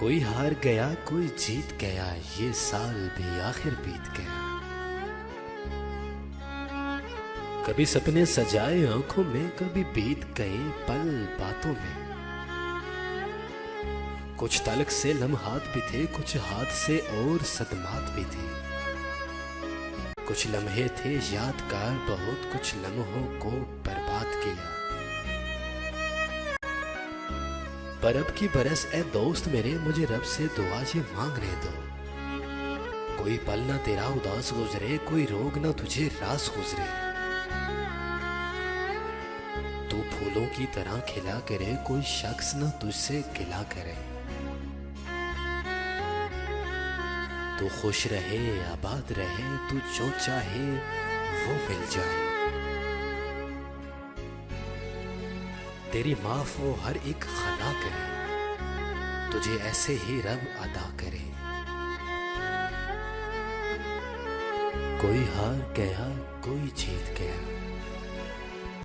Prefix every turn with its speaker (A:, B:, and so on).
A: कोई हार गया कोई जीत गया, ये साल भी आखिर बीत गया। कभी सपने सजाए आंखों में, कभी बीत गए पल बातों में। कुछ तलक से लम्हात भी थे, कुछ हाथ से और सदमात भी थे। कुछ लम्हे थे यादगार बहुत, कुछ लम्हों को बर्बाद किया। पर अब की बरस ए दोस्त मेरे, मुझे रब से दुआ ये मांगने दो। कोई पल ना तेरा उदास गुजरे, कोई रोग ना तुझे रास गुजरे। तू फूलों की तरह खिला करे, कोई शख्स ना तुझसे गिला करे। तू खुश रहे आबाद रहे, तू जो चाहे वो मिल जाए। तेरी माफ वो हर एक खता करे, तुझे ऐसे ही रब अदा करे। कोई हार गया कोई जीत गया,